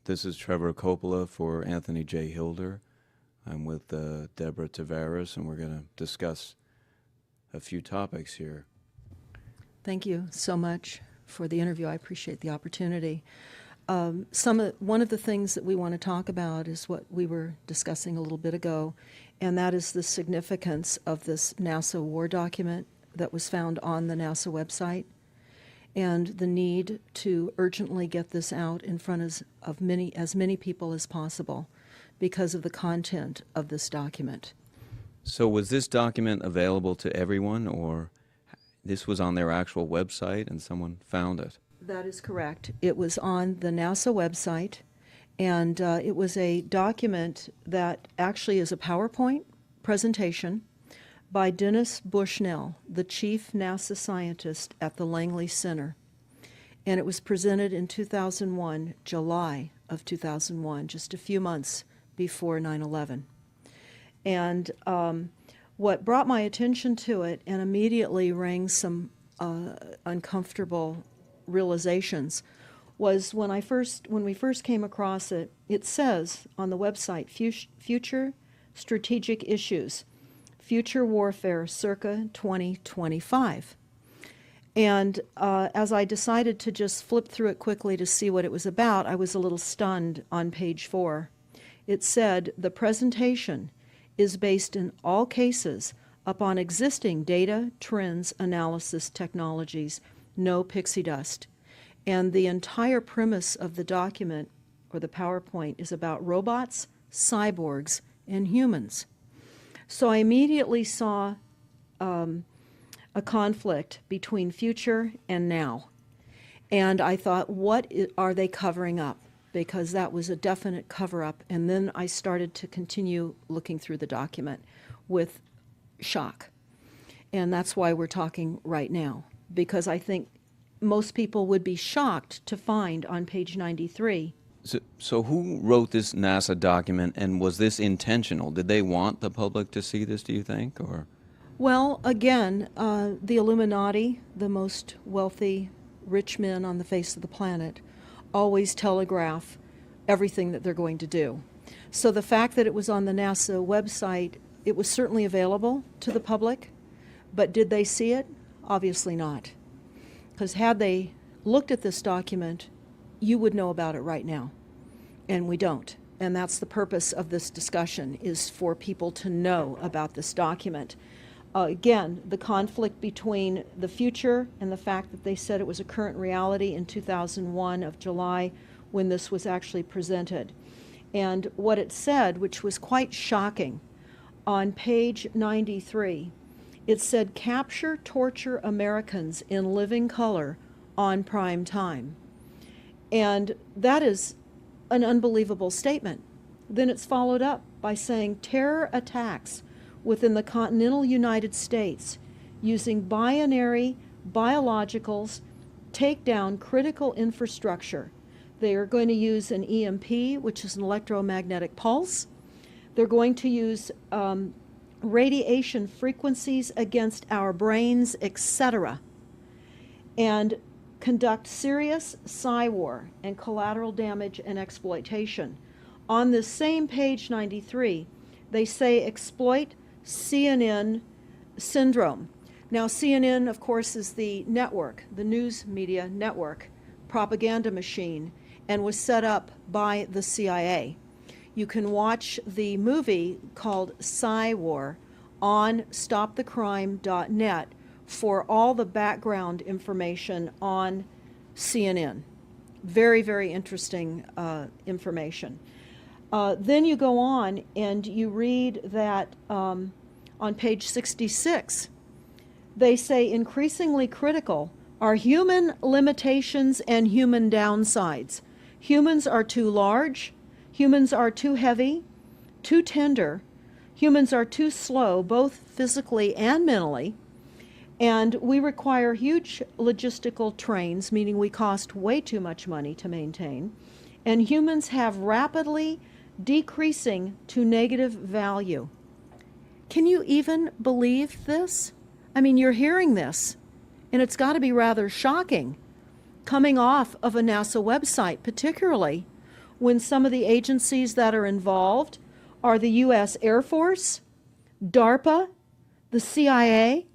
This is Trevor Coppola for Anthony J. Hilder. I'm with Deborah Tavares, and we're going to discuss a few topics here. Thank you so much for the interview. I appreciate the opportunity. One of the things that we want to talk about is what we were discussing a little bit ago, and that is the significance of this NASA war document that was found on the NASA website, and the need to urgently get this out in front of as many people as possible because of the content of this document. So was this document available to everyone, or this was on their actual website and someone found it? That is correct. It was on the NASA website, and it was a document that actually is a PowerPoint presentation by Dennis Bushnell, the chief NASA scientist at the Langley Center. And it was presented in 2001, July of 2001, just a few months before 9/11. And what brought my attention to it and immediately rang some uncomfortable realizations was when we first came across it. It says on the website, Future Strategic Issues, Future Warfare circa 2025. And as I decided to just flip through it quickly to see what it was about, I was a little stunned on page 4. It said, the presentation is based in all cases upon existing data, trends, analysis technologies, no pixie dust. And the entire premise of the document, or the PowerPoint, is about robots, cyborgs, and humans. So I immediately saw a conflict between future and now. And I thought, what are they covering up? Because that was a definite cover-up. And then I started to continue looking through the document with shock. And that's why we're talking right now, because I think most people would be shocked to find on page 93. So who wrote this NASA document, and was this intentional? Did they want the public to see this, do you think? Or? Well, again, the Illuminati, the most wealthy, rich men on the face of the planet, always telegraph everything that they're going to do. So the fact that it was on the NASA website, it was certainly available to the public, but did they see it? Obviously not. Because had they looked at this document, you would know about it right now. And we don't. And that's the purpose of this discussion, is for people to know about this document. Again, the conflict between the future and the fact that they said it was a current reality in 2001 of July when this was actually presented. And what it said, which was quite shocking, on page 93, it said, capture, torture Americans in living color on prime time. And that is an unbelievable statement. Then it's followed up by saying terror attacks within the continental United States using binary biologicals take down critical infrastructure. They are going to use an EMP, which is an electromagnetic pulse. They're going to use radiation frequencies against our brains, etc., and conduct serious psy-war and collateral damage and exploitation. On this same page 93, they say exploit CNN syndrome. Now, CNN, of course, is the network, the news media network, propaganda machine, and was set up by the CIA. You can watch the movie called Psy-War on stopthecrime.net for all the background information on CNN. Very, very interesting information. Then you go on and you read that on page 66, they say increasingly critical are human limitations and human downsides. Humans are too large, humans are too heavy, too tender, humans are too slow, both physically and mentally, and we require huge logistical trains, meaning we cost way too much money to maintain, and humans have rapidly decreasing to negative value. Can you even believe this? I mean, you're hearing this, and it's got to be rather shocking coming off of a NASA website, particularly when some of the agencies that are involved are the U.S. Air Force, DARPA, the CIA,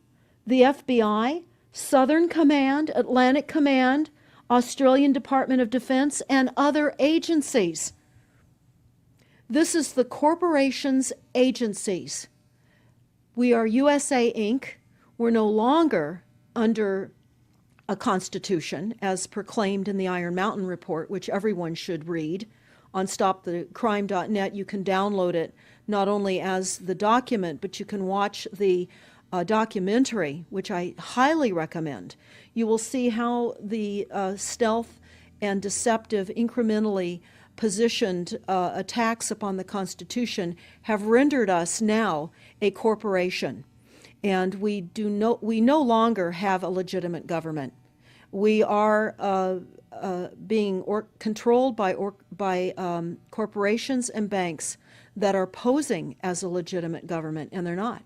the FBI, Southern Command, Atlantic Command, Australian Department of Defense, and other agencies. This is the corporation's agencies. We are USA Inc. We're no longer under a constitution as proclaimed in the Iron Mountain Report, which everyone should read. On stopthecrime.net, you can download it not only as the document, but you can watch the documentary, which I highly recommend. You will see how the stealth and deceptive, incrementally positioned attacks upon the Constitution have rendered us now a corporation. And we no longer have a legitimate government. We are being controlled by corporations and banks that are posing as a legitimate government, and they're not.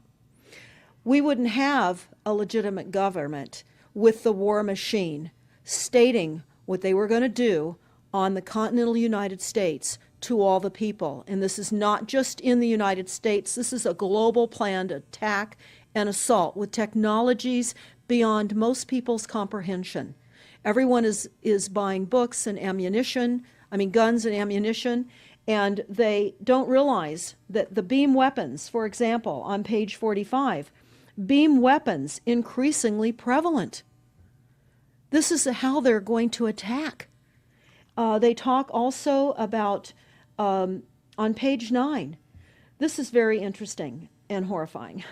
We wouldn't have a legitimate government with the war machine stating what they were going to do on the continental United States to all the people. And this is not just in the United States. This is a global planned attack and assault with technologies beyond most people's comprehension. Everyone is buying books and ammunition, guns and ammunition, and they don't realize that the beam weapons, for example, on page 45, beam weapons increasingly prevalent. This is how they're going to attack. They talk also about, on page 9, this is very interesting and horrifying.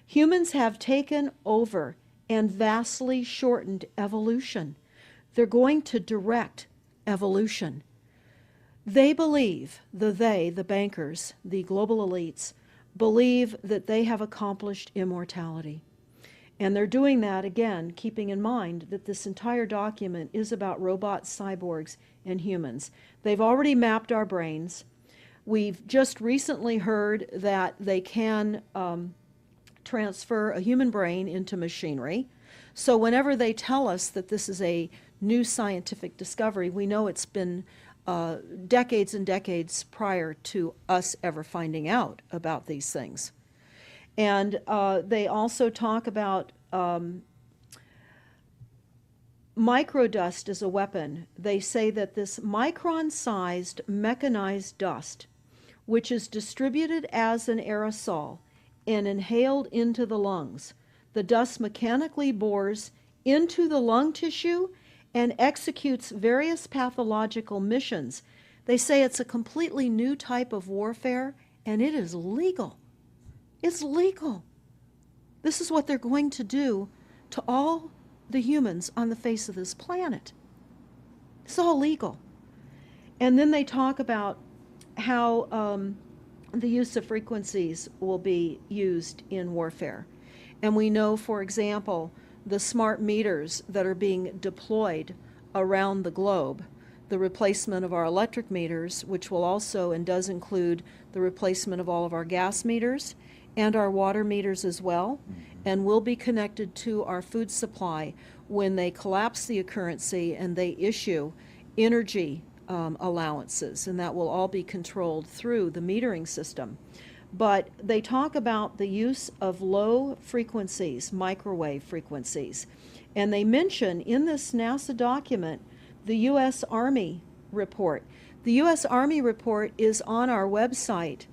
Humans have taken over and vastly shortened evolution. They're going to direct evolution. They believe, the bankers, the global elites, believe that they have accomplished immortality. And they're doing that, again, keeping in mind that this entire document is about robots, cyborgs, and humans. They've already mapped our brains. We've just recently heard that they can transfer a human brain into machinery. So whenever they tell us that this is a new scientific discovery, we know it's been decades and decades prior to us ever finding out about these things. And they also talk about microdust as a weapon. They say that this micron-sized mechanized dust, which is distributed as an aerosol and inhaled into the lungs, the dust mechanically bores into the lung tissue and executes various pathological missions. They say it's a completely new type of warfare, and it is legal. It's legal. This is what they're going to do to all the humans on the face of this planet. It's all legal. And then they talk about how the use of frequencies will be used in warfare. And we know, for example, the smart meters that are being deployed around the globe, the replacement of our electric meters, which will also and does include the replacement of all of our gas meters and our water meters as well, and will be connected to our food supply when they collapse the currency and they issue energy allowances, and that will all be controlled through the metering system. But they talk about the use of low frequencies, microwave frequencies, and they mention in this NASA document the U.S. Army report. The U.S. Army report is on our website,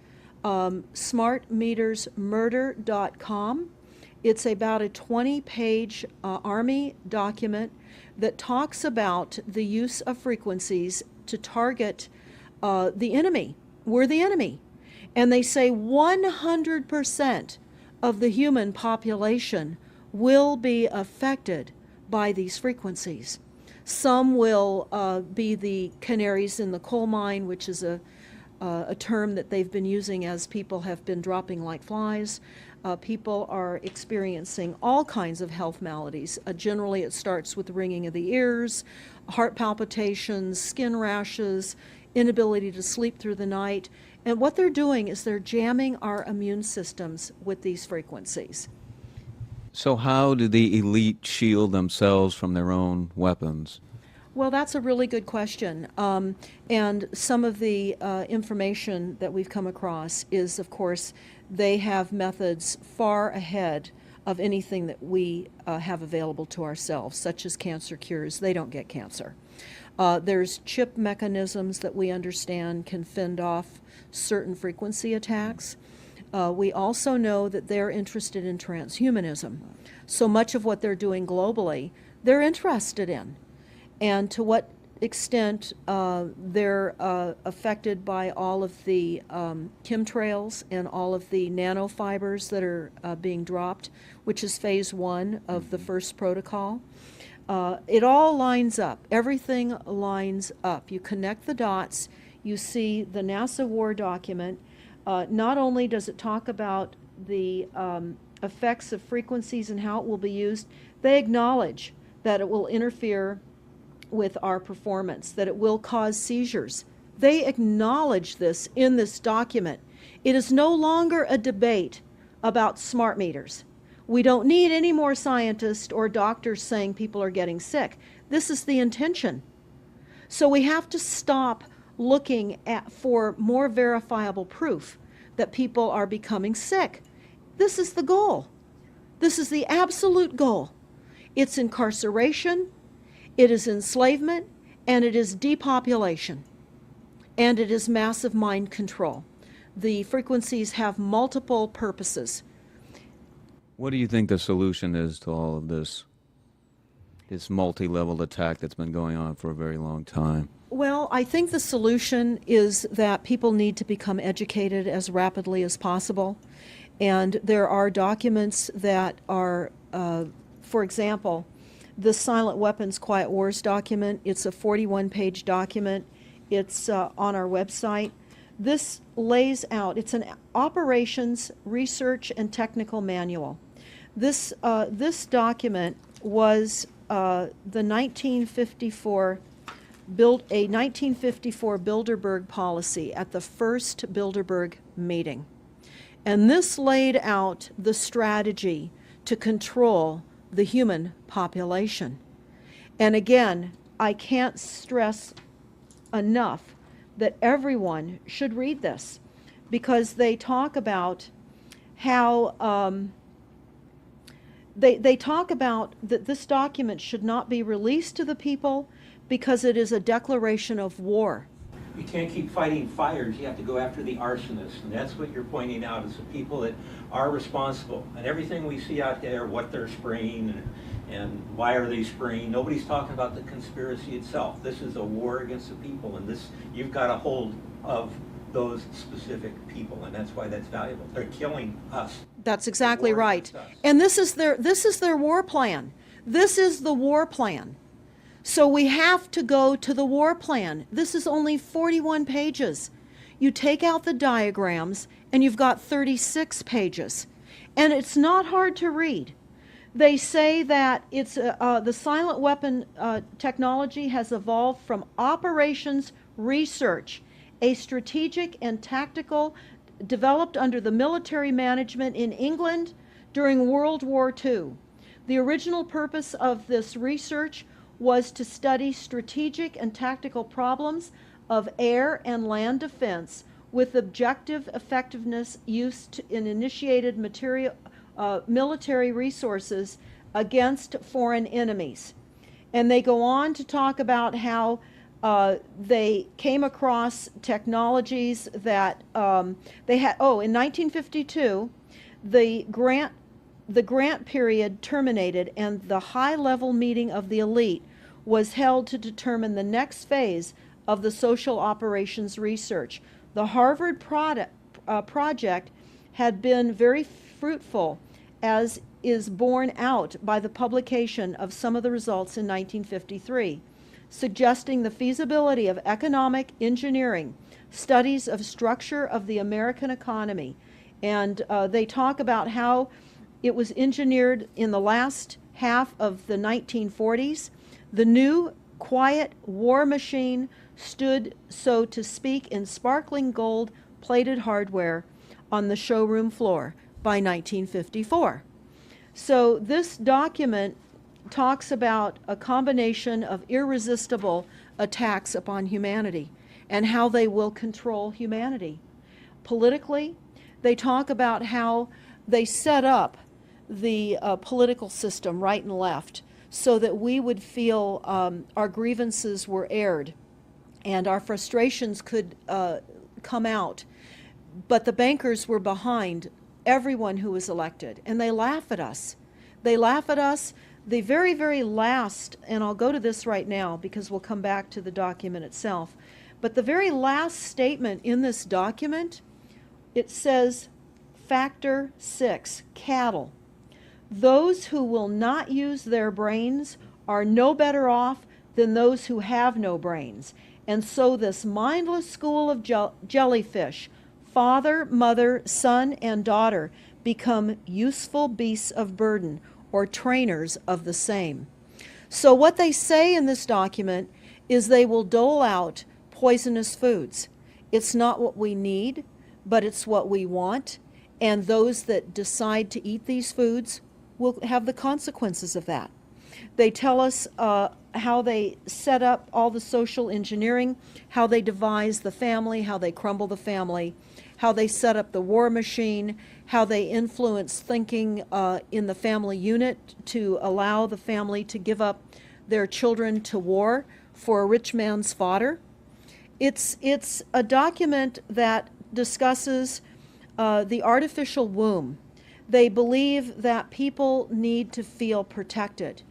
smartmetersmurder.com. It's about a 20-page Army document that talks about the use of frequencies to target the enemy. We're the enemy. And they say 100% of the human population will be affected by these frequencies. Some will be the canaries in the coal mine, which is a term that they've been using as people have been dropping like flies. People are experiencing all kinds of health maladies. Generally, it starts with ringing of the ears, heart palpitations, skin rashes, inability to sleep through the night. And what they're doing is they're jamming our immune systems with these frequencies. So how do the elite shield themselves from their own weapons? Well, that's a really good question. And some of the information that we've come across is, of course, they have methods far ahead of anything that we have available to ourselves, such as cancer cures. They don't get cancer. There's chip mechanisms that we understand can fend off certain frequency attacks. We also know that they're interested in transhumanism. So much of what they're doing globally, they're interested in. And to what extent they're affected by all of the chemtrails and all of the nanofibers that are being dropped, which is phase 1 of the first protocol. It all lines up. Everything lines up. You connect the dots. You see the NASA war document. Not only does it talk about the effects of frequencies and how it will be used, they acknowledge that it will interfere with our performance, that it will cause seizures. They acknowledge this in this document. It is no longer a debate about smart meters. We don't need any more scientists or doctors saying people are getting sick. This is the intention. So we have to stop looking for more verifiable proof that people are becoming sick. This is the goal. This is the absolute goal. It's incarceration, it is enslavement, and it is depopulation, and it is massive mind control. The frequencies have multiple purposes. What do you think the solution is to all of this multi-level attack that's been going on for a very long time? Well, I think the solution is that people need to become educated as rapidly as possible. And there are documents that are, for example, the Silent Weapons Quiet Wars document. It's a 41-page document. It's on our website. This lays out, it's an operations, research, and technical manual. This document was the 1954 Bilderberg policy at the first Bilderberg meeting. And this laid out the strategy to control the human population. And again, I can't stress enough that everyone should read this, because they talk about how they talk about that this document should not be released to the people because it is a declaration of war. You can't keep fighting fires. You have to go after the arsonists, and that's what you're pointing out, is the people that are responsible. And everything we see out there, what they're spraying and why are they spraying, nobody's talking about the conspiracy itself. This is a war against the people, and this, you've got a hold of those specific people, and that's why that's valuable. They're killing us. That's exactly right. And this is their war plan. This is the war plan. So we have to go to the war plan. This is only 41 pages. You take out the diagrams and you've got 36 pages. And it's not hard to read. They say that it's the silent weapon technology has evolved from operations research, a strategic and tactical developed under the military management in England during World War II. The original purpose of this research was to study strategic and tactical problems of air and land defense with objective effectiveness used in initiated military resources against foreign enemies. And they go on to talk about how they came across technologies that they had. Oh, in 1952, the grant period terminated, and the high-level meeting of the elite was held to determine the next phase of the social operations research. The Harvard project had been very fruitful, as is borne out by the publication of some of the results in 1953, suggesting the feasibility of economic engineering, studies of structure of the American economy. And they talk about how it was engineered in the last half of the 1940s. The new quiet war machine stood, so to speak, in sparkling gold-plated hardware on the showroom floor by 1954. So this document talks about a combination of irresistible attacks upon humanity and how they will control humanity. Politically, they talk about how they set up the political system right and left so that we would feel our grievances were aired and our frustrations could come out. But the bankers were behind everyone who was elected, and they laugh at us. They laugh at us. The very, very last, and I'll go to this right now because we'll come back to the document itself, but the very last statement in this document, it says, Factor 6, cattle. Those who will not use their brains are no better off than those who have no brains. And so this mindless school of jellyfish, father, mother, son, and daughter, become useful beasts of burden, or trainers of the same. So what they say in this document is they will dole out poisonous foods. It's not what we need, but it's what we want, and those that decide to eat these foods will have the consequences of that. They tell us how they set up all the social engineering, how they devise the family, how they crumble the family, how they set up the war machine, how they influence thinking in the family unit to allow the family to give up their children to war for a rich man's fodder. It's a document that discusses the artificial womb. They believe that people need to feel protected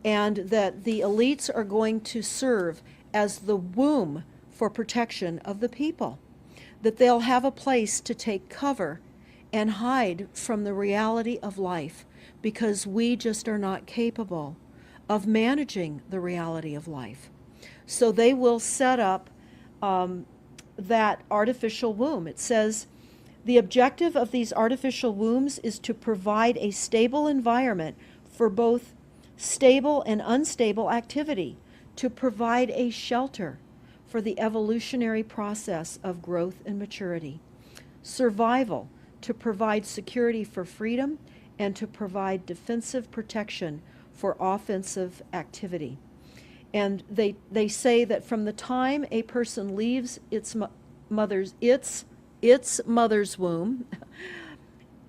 and that the elites are going to serve as the womb for protection of the people, that they'll have a place to take cover and hide from the reality of life because we just are not capable of managing the reality of life. So they will set up that artificial womb. It says, the objective of these artificial wombs is to provide a stable environment for both stable and unstable activity, to provide a shelter for the evolutionary process of growth and maturity. Survival, to provide security for freedom and to provide defensive protection for offensive activity. And they say that from the time a person leaves its mother's womb,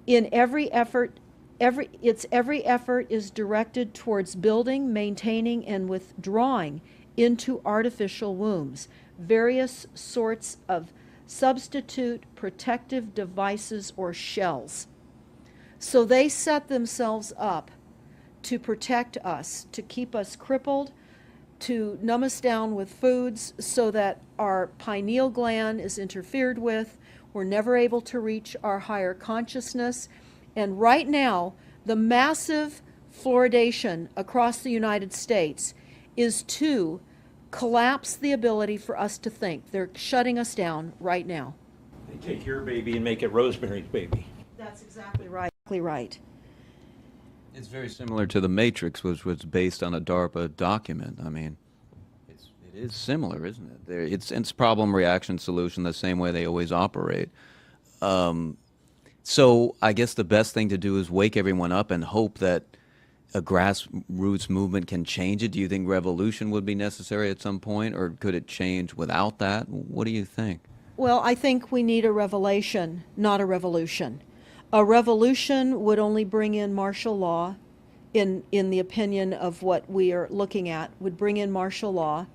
in every effort is directed towards building, maintaining, and withdrawing into artificial wombs, various sorts of substitute protective devices or shells. So they set themselves up to protect us, to keep us crippled, to numb us down with foods so that our pineal gland is interfered with. We're never able to reach our higher consciousness. And right now, the massive fluoridation across the United States is to collapse the ability for us to think. They're shutting us down right now. They take your baby and make it Rosemary's Baby. That's exactly right. Exactly right. It's very similar to The Matrix, which was based on a DARPA document. I mean, it is similar, isn't it? It's problem, reaction, solution, the same way they always operate. So I guess the best thing to do is wake everyone up and hope that a grassroots movement can change it. Do you think revolution would be necessary at some point, or could it change without that? What do you think? Well, I think we need a revelation, not a revolution. A revolution would only bring in martial law, in the opinion of what we are looking at, would bring in martial law.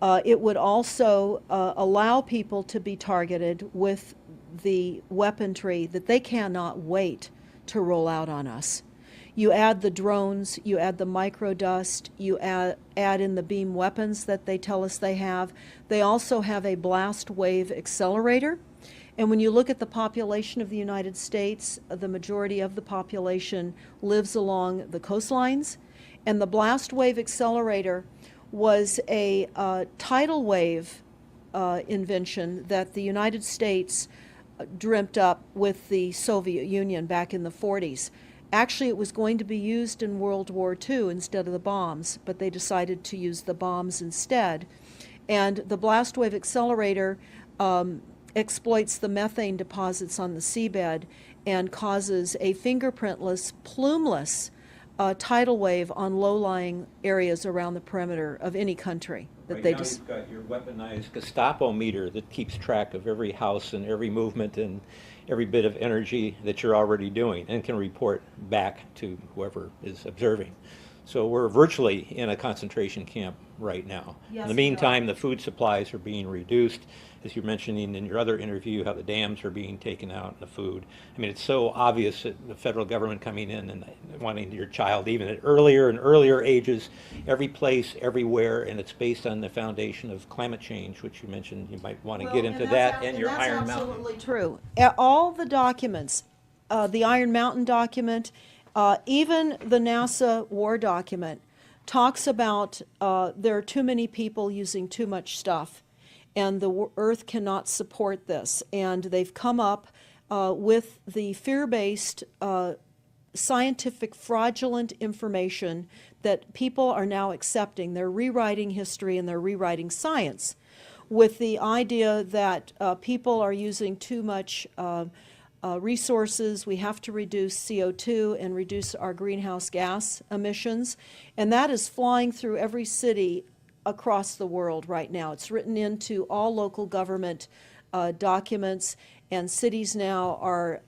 It would also allow people to be targeted with the weaponry that they cannot wait to roll out on us. You add the drones, you add the microdust, you add in the beam weapons that they tell us they have. They also have a blast wave accelerator. And when you look at the population of the United States, the majority of the population lives along the coastlines. And the blast wave accelerator was a tidal wave invention that the United States dreamt up with the Soviet Union back in the 40s. Actually, it was going to be used in World War II instead of the bombs, but they decided to use the bombs instead. And the blast wave accelerator exploits the methane deposits on the seabed and causes a fingerprintless, plumeless tidal wave on low-lying areas around the perimeter of any country that Right they now, just. you've got your weaponized Gestapo meter that keeps track of every house and every movement and every bit of energy that you're already doing and can report back to whoever is observing. So we're virtually in a concentration camp right now. Yes, In the we are. meantime, the food supplies are being reduced, as you're mentioning in your other interview, how the dams are being taken out and the food. I mean, it's so obvious that the federal government coming in and wanting your child even at earlier and earlier ages, every place, everywhere, and it's based on the foundation of climate change, which you mentioned. You might want to get into that and your Iron Mountain. That's absolutely true. All the documents, the Iron Mountain document, even the NASA war document, talks about there are too many people using too much stuff, and the Earth cannot support this. And they've come up with the fear-based, scientific, fraudulent information that people are now accepting. They're rewriting history and they're rewriting science with the idea that people are using too much resources. We have to reduce CO2 and reduce our greenhouse gas emissions. And that is flying through every city across the world right now. It's written into all local government documents, and cities now are,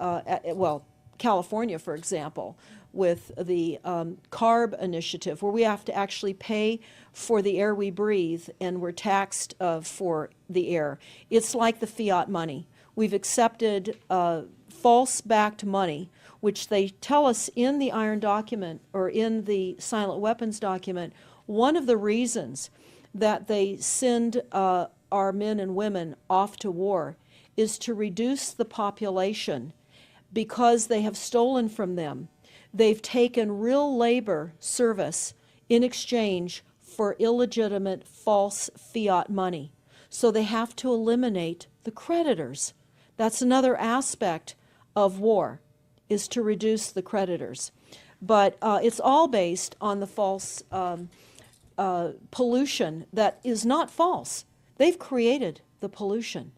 California, for example, with the CARB initiative, where we have to actually pay for the air we breathe, and we're taxed for the air. It's like the fiat money. We've accepted false-backed money, which they tell us in the Iron document, or in the silent weapons document, one of the reasons that they send our men and women off to war is to reduce the population because they have stolen from them. They've taken real labor service in exchange for illegitimate false fiat money. So they have to eliminate the creditors. That's another aspect of war, is to reduce the creditors. But it's all based on the false pollution that is not false. They've created the pollution.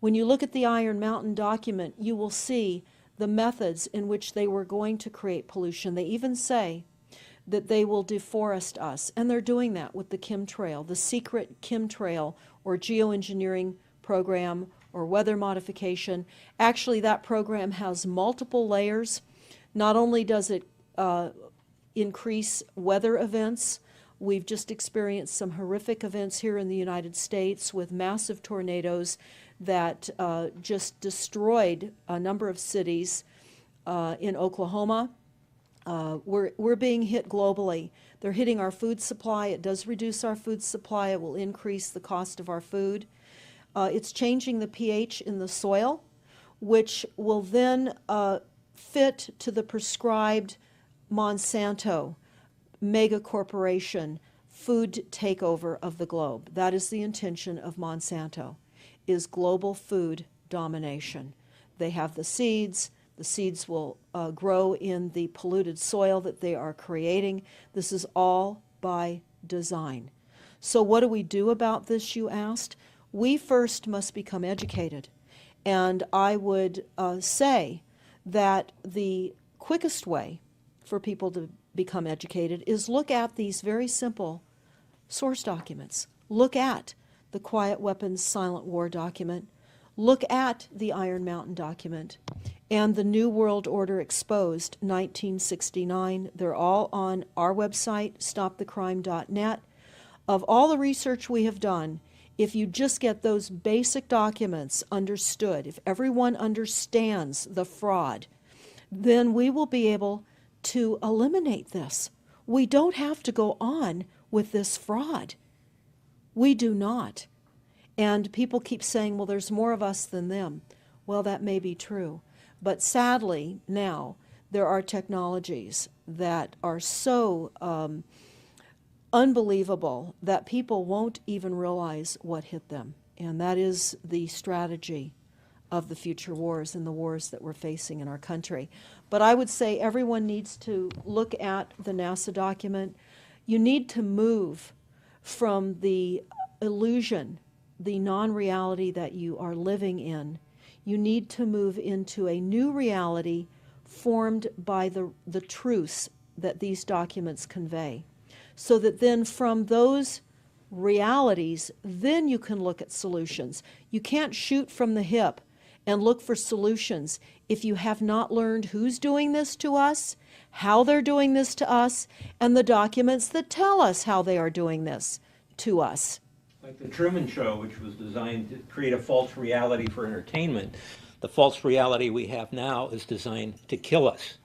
When you look at the Iron Mountain document, you will see the methods in which they were going to create pollution. They even say that they will deforest us, and they're doing that with the chemtrail, the secret chemtrail or geoengineering program or weather modification. Actually, that program has multiple layers. Not only does it increase weather events, we've just experienced some horrific events here in the United States with massive tornadoes that just destroyed a number of cities in Oklahoma. We're being hit globally. They're hitting our food supply. It does reduce our food supply. It will increase the cost of our food. It's changing the pH in the soil, which will then fit to the prescribed Monsanto mega corporation food takeover of the globe. That is the intention of Monsanto, is global food domination. They have the seeds. The seeds will grow in the polluted soil that they are creating. This is all by design. So what do we do about this, you asked? We first must become educated. And I would say that the quickest way for people to become educated is look at these very simple source documents. Look at the Quiet Weapons Silent War document. Look at the Iron Mountain document and the New World Order Exposed, 1969. They're all on our website, stopthecrime.net. Of all the research we have done, if you just get those basic documents understood, if everyone understands the fraud, then we will be able to eliminate this. We don't have to go on with this fraud. We do not. And people keep saying, well, there's more of us than them. Well, that may be true. But sadly, now, there are technologies that are so unbelievable that people won't even realize what hit them. And that is the strategy of the future wars and the wars that we're facing in our country. But I would say everyone needs to look at the NASA document. You need to move from the illusion, the non-reality that you are living in. You need to move into a new reality formed by the truths that these documents convey. So that then from those realities, then you can look at solutions. You can't shoot from the hip and look for solutions if you have not learned who's doing this to us, how they're doing this to us, and the documents that tell us how they are doing this to us. Like the Truman Show, which was designed to create a false reality for entertainment. The false reality we have now is designed to kill us.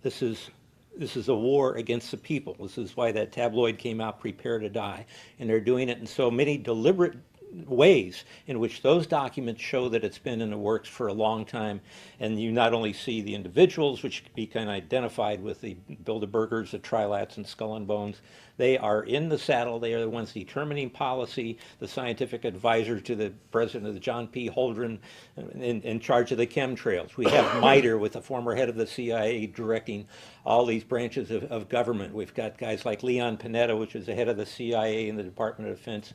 This is a war against the people. This is why that tabloid came out, Prepare to Die. And they're doing it in so many deliberate ways in which those documents show that it's been in the works for a long time. And you not only see the individuals, which can be kind of identified with the Bilderbergers, the Trilats, and Skull and Bones. They are in the saddle. They are the ones determining policy, the scientific advisor to the president of the John P. Holdren in charge of the chemtrails. We have MITRE with the former head of the CIA directing all these branches of government. We've got guys like Leon Panetta, which is the head of the CIA and the Department of Defense,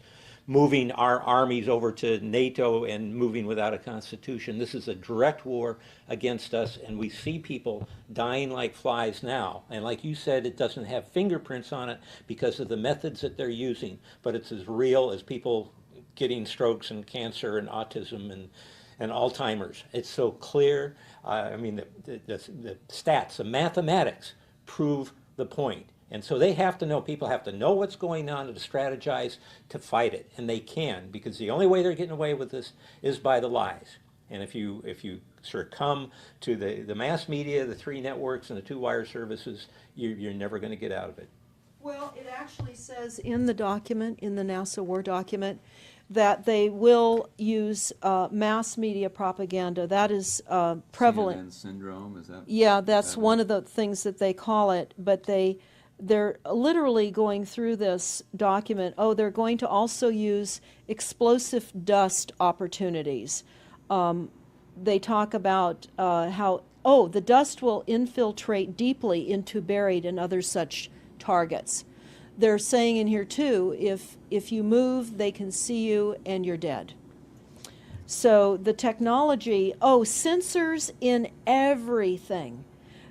moving our armies over to NATO and moving without a constitution. This is a direct war against us, and we see people dying like flies now. And like you said, it doesn't have fingerprints on it because of the methods that they're using, but it's as real as people getting strokes and cancer and autism and Alzheimer's. It's so clear. I mean, the stats, the mathematics prove the point. And so they have to know, people have to know what's going on to strategize to fight it. And they can, because the only way they're getting away with this is by the lies. And if you succumb to the mass media, the three networks, and the two wire services, you're never going to get out of it. Well, it actually says in the document, in the NASA War document, that they will use mass media propaganda. That is prevalent. CNN syndrome, is that? Yeah, that's one of the things that they call it, but they're literally going through this document. Oh, they're going to also use explosive dust opportunities. They talk about how, the dust will infiltrate deeply into buried and other such targets. They're saying in here too, if you move, they can see you and you're dead. So the technology, sensors in everything.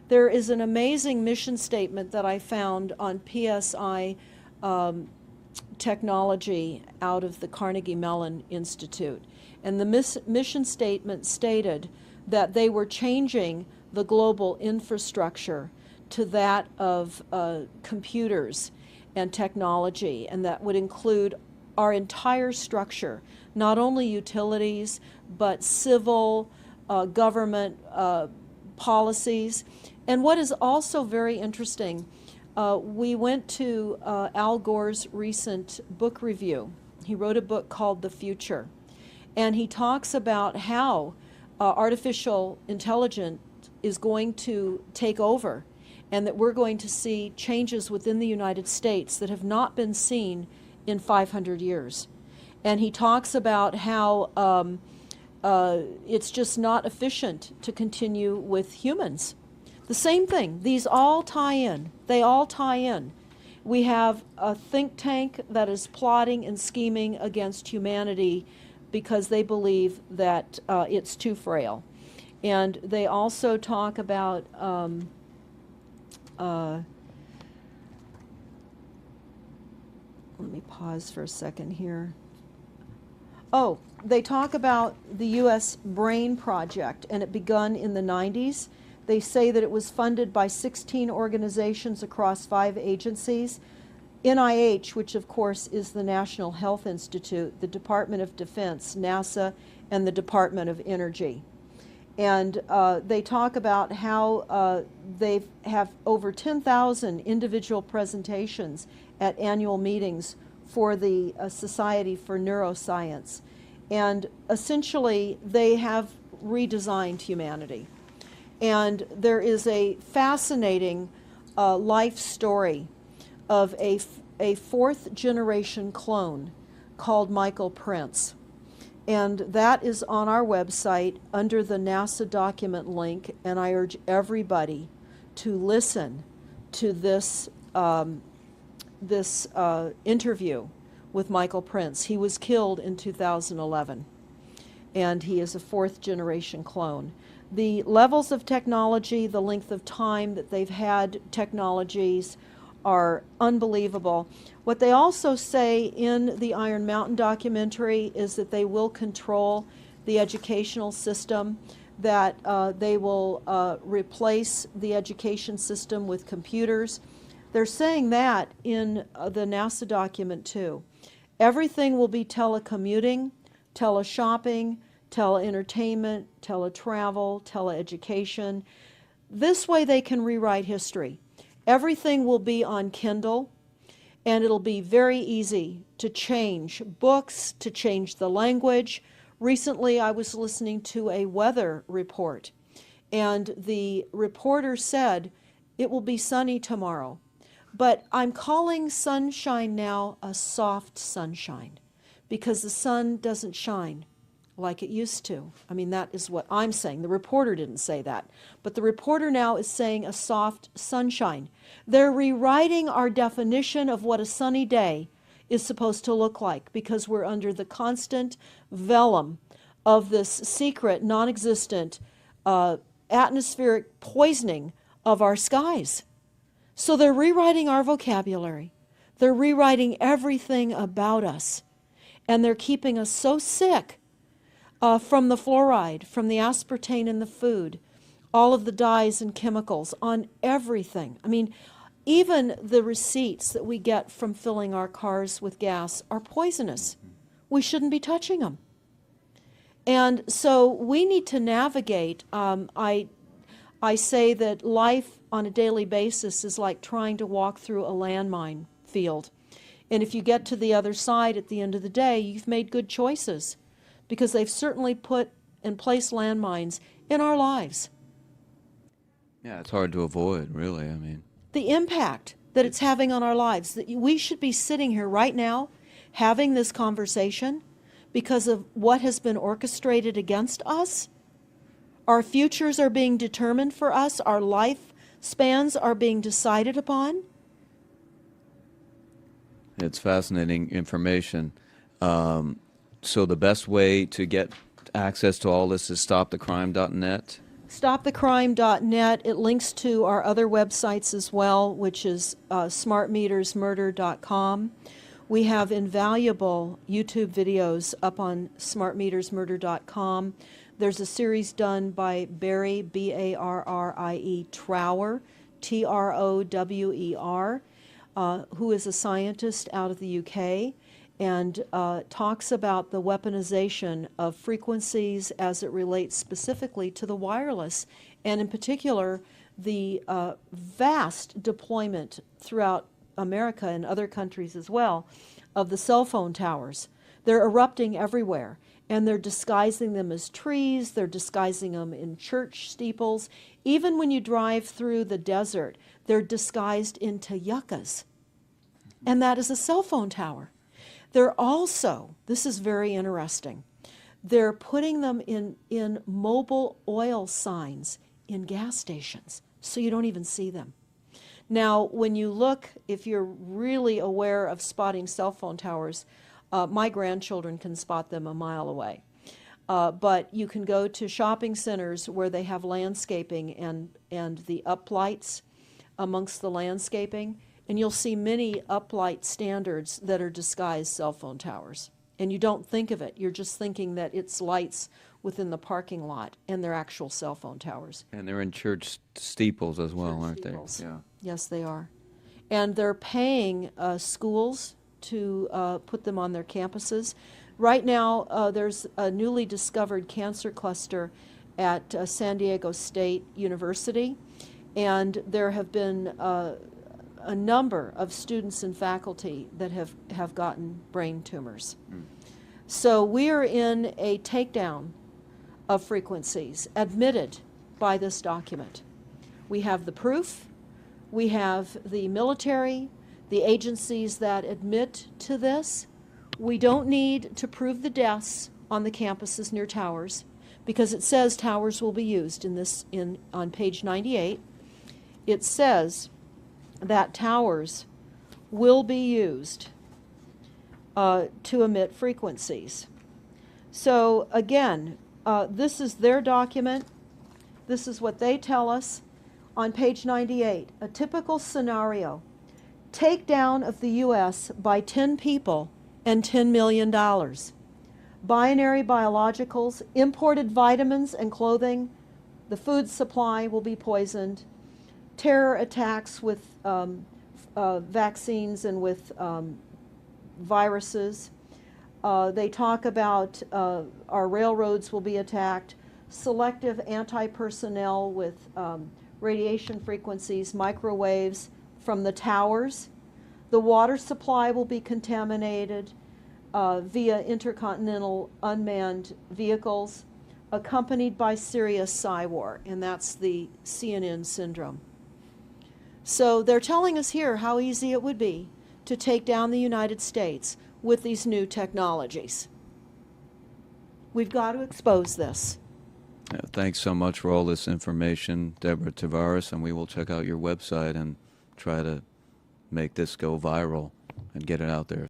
There is an amazing mission statement that I found on PSI technology out of the Carnegie Mellon Institute. And the mission statement stated that they were changing the global infrastructure to that of computers and technology, and that would include our entire structure, not only utilities, but civil, government policies. And what is also very interesting, we went to Al Gore's recent book review. He wrote a book called The Future, and he talks about how artificial intelligence is going to take over, and that we're going to see changes within the United States that have not been seen in 500 years. And he talks about how it's just not efficient to continue with humans. The same thing. These all tie in. They all tie in. We have a think tank that is plotting and scheming against humanity because they believe that it's too frail. And they also talk about let me pause for a second here. They talk about the U.S. Brain Project, and it begun in the 90s. They say that it was funded by 16 organizations across 5 agencies. NIH, which of course is the National Health Institute, the Department of Defense, NASA, and the Department of Energy. And they talk about how they have over 10,000 individual presentations at annual meetings for the Society for Neuroscience. And essentially, they have redesigned humanity. And there is a fascinating life story of a 4th generation clone called Michael Prince. And that is on our website under the NASA document link, and I urge everybody to listen to this interview with Michael Prince. He was killed in 2011, and he is a 4th generation clone. The levels of technology, the length of time that they've had technologies are unbelievable. What they also say in the Iron Mountain documentary is that they will control the educational system, that they will replace the education system with computers. They're saying that in the NASA document too. Everything will be telecommuting, teleshopping, tele-entertainment, teletravel, teleeducation. This way they can rewrite history. Everything will be on Kindle, and it'll be very easy to change books, to change the language. Recently I was listening to a weather report, and the reporter said it will be sunny tomorrow. But I'm calling sunshine now a soft sunshine, because the sun doesn't shine like it used to. I mean, that is what I'm saying. The reporter didn't say that. But the reporter now is saying a soft sunshine. They're rewriting our definition of what a sunny day is supposed to look like, because we're under the constant vellum of this secret, non-existent atmospheric poisoning of our skies. So they're rewriting our vocabulary. They're rewriting everything about us. And they're keeping us so sick from the fluoride, from the aspartame in the food, all of the dyes and chemicals on everything. I mean, even the receipts that we get from filling our cars with gas are poisonous. We shouldn't be touching them. And so we need to navigate. I say that life on a daily basis is like trying to walk through a landmine field. And if you get to the other side at the end of the day, you've made good choices, because they've certainly put and placed landmines in our lives. Yeah, it's hard to avoid, really. I mean, The impact that it's having on our lives, that we should be sitting here right now having this conversation because of what has been orchestrated against us. Our futures are being determined for us. Our life spans are being decided upon. it's fascinating information. So the best way to get access to all this is stopthecrime.net. Stopthecrime.net. It links to our other websites as well, which is smartmetersmurder.com. We have invaluable YouTube videos up on smartmetersmurder.com. There's a series done by Barry, B-A-R-R-I-E, Trower, T-R-O-W-E-R, who is a scientist out of the UK, and talks about the weaponization of frequencies as it relates specifically to the wireless, and in particular, the vast deployment throughout America and other countries as well of the cell phone towers. They're erupting everywhere, and they're disguising them as trees, they're disguising them in church steeples. Even when you drive through the desert, they're disguised into yuccas, and that is a cell phone tower. They're also, this is very interesting, they're putting them in mobile oil signs in gas stations, so you don't even see them. Now, when you look, if you're really aware of spotting cell phone towers, my grandchildren can spot them a mile away. But you can go to shopping centers where they have landscaping and the uplights amongst the landscaping, and you'll see many uplight standards that are disguised cell phone towers. And you don't think of it. You're just thinking that it's lights within the parking lot, and they're actual cell phone towers. And they're in church steeples as well, Church aren't steeples. they? Yeah. Yes, they are. And they're paying schools to put them on their campuses. Right now, there's a newly discovered cancer cluster at San Diego State University, and there have been a number of students and faculty that have gotten brain tumors. So we are in a takedown of frequencies admitted by this document. We have the proof, we have the military, the agencies that admit to this. We don't need to prove the deaths on the campuses near towers, because it says towers will be used on page 98. It says that towers will be used to emit frequencies. So again, this is their document. This is what they tell us on page 98. A typical scenario: takedown of the U.S. by 10 people and $10 million. Binary biologicals, imported vitamins and clothing, the food supply will be poisoned. Terror attacks with vaccines and with viruses. They talk about our railroads will be attacked. Selective anti-personnel with radiation frequencies, microwaves from the towers. The water supply will be contaminated via intercontinental unmanned vehicles, accompanied by serious psy-war, and that's the CNN syndrome. So they're telling us here how easy it would be to take down the United States with these new technologies. We've got to expose this. Yeah, thanks so much for all this information, Deborah Tavares, and we will check out your website and try to make this go viral and get it out there.